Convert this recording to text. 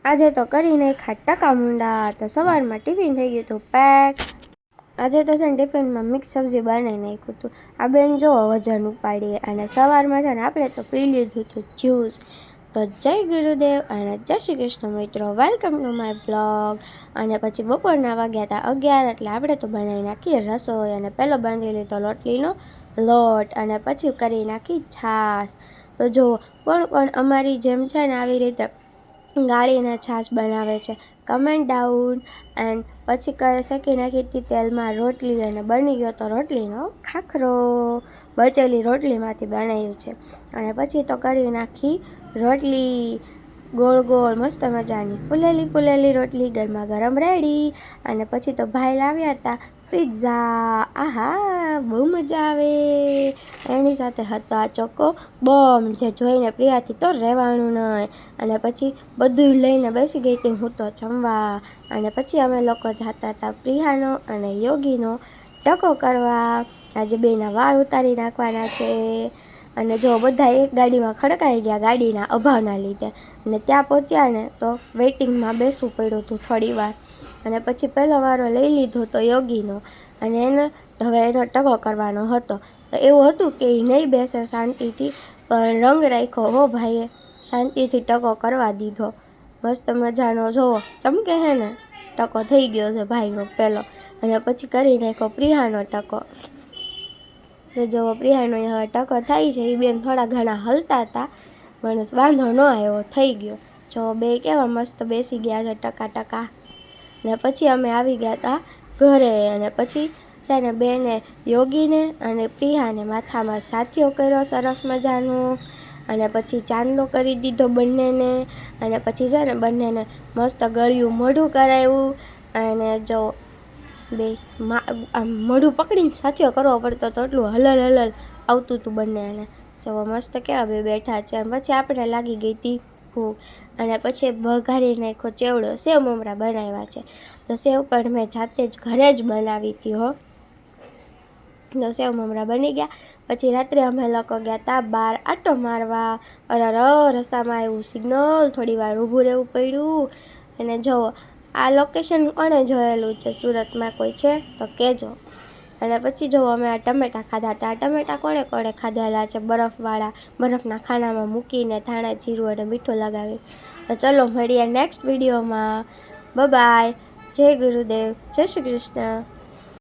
આજે તો કરીને ટકા મૂંડા તો સવારમાં ટિફિન થઈ ગયું હતું પેક. આજે તો છે ને ટિફિનમાં મિક્સ સબ્જી બનાવી નાખ્યું હતું. આ બેન જો વજન ઉપાડીએ અને સવારમાં છે ને આપણે તો પી લીધું હતું જ્યુસ. તો જય ગુરુદેવ અને જય શ્રી કૃષ્ણ મિત્રો, વેલકમ ટુ માય બ્લોગ. અને પછી બપોરના વાગ્યા હતા 11 એટલે આપણે તો બનાવી નાખીએ રસોઈ. અને પહેલો બાંધી લીધો રોટલીનો લોટ અને પછી કરી નાખી છાશ. તો જો કોણ અમારી જેમ છે ને આવી રીતે ગાળીને છાશ બનાવે છે કમેન્ટ ડાઉન. એન્ડ પછી શેકી નાખી હતી તેલમાં રોટલી અને બની ગયો તો રોટલીનો ખાખરો. બચેલી રોટલીમાંથી બનાવ્યું છે. અને પછી તો કરી નાખી રોટલી ગોળ ગોળ મસ્ત મજાની ફૂલેલી રોટલી ગરમા ગરમ રેડી. અને પછી તો ભાઈ લાવ્યા હતા પિઝા. આહા બહુ મજા આવે. એની સાથે હતો આ ચોકો બોમ્બ જે જોઈને પ્રિયાથી તો રહેવાનું નહીં. અને પછી બધું લઈને બેસી ગઈ હતી હું તો જમવા. અને પછી અમે લોકો જતા હતા પ્રિયાનો અને યોગીનો ટકો કરવા. આજે બેના વાળ ઉતારી નાખવાના છે. અને જો બધા એક ગાડીમાં ખડકાઈ ગયા ગાડીના અભાવના લીધે. અને ત્યાં પહોંચ્યા ને તો વેઇટિંગમાં બેસવું પડ્યું હતું થોડી વાર. અને પછી પહેલો વારો લઈ લીધો તો યોગીનો. અને હવે એનો ટકો કરવાનો હતો. તો એવું હતું કે એ નહીં બેસે શાંતિથી, પણ રંગ રાખ્યો હો ભાઈએ, શાંતિથી ટકો કરવા દીધો. મસ્ત મજાનો જોવો ચમકે હે ને, ટકો થઈ ગયો છે ભાઈનો પહેલો. અને પછી કરી નાખ્યો પ્રિયાનો ટકો. તો જો પ્રિયાનો હવે ટકો થાય છે. એ બેન થોડા ઘણા હલતા હતા પણ વાંધો ન આવ્યો, થઈ ગયો. જો બે કેવા મસ્ત બેસી ગયા છે ટકા. ને પછી અમે આવી ગયા હતા ઘરે. અને પછી છે ને બેને યોગીને અને પ્રિયાને માથામાં સાથીઓ કર્યો સરસ મજાનો. અને પછી ચાંદલો કરી દીધો બંનેને. અને પછી છે ને બંનેને મસ્ત ગળ્યું મોઢું કરાવ્યું. અને જો બે આમ મોઢું પકડીને સાથીઓ કરવો પડતો તો એટલું હલલ આવતું હતું બંનેને. જો મસ્ત કેવા બે બેઠા છે. અને પછી આપણે લાગી ગઈ હતી ભૂખ. અને પછી વઘારી નાખ્યો ચેવડો, સેવ મમરા બનાવ્યા છે. તો સેવ પણ મેં જાતે જ ઘરે જ બનાવી હતી હો. તો સેવ મમરા બની ગયા. પછી રાત્રે અમે લોકો ગયા હતા બહાર આટો મારવા. રસ્તામાં આવ્યું સિગ્નલ, થોડી વાર ઊભું રહેવું પડ્યું. અને જુઓ આ લોકેશન કોણે જોયેલું છે, સુરતમાં કોઈ છે તો કહેજો. અને પછી જો અમે આ ટમેટાં ખાધા હતા. આ ટમેટાં કોણે ખાધેલા છે બરફવાળા, બરફના ખાનામાં મૂકીને ધાણા જીરું અને મીઠું લગાવી. તો ચલો મળીએ નેક્સ્ટ વિડીયોમાં. બાય, જય ગુરુદેવ, જય શ્રી કૃષ્ણ.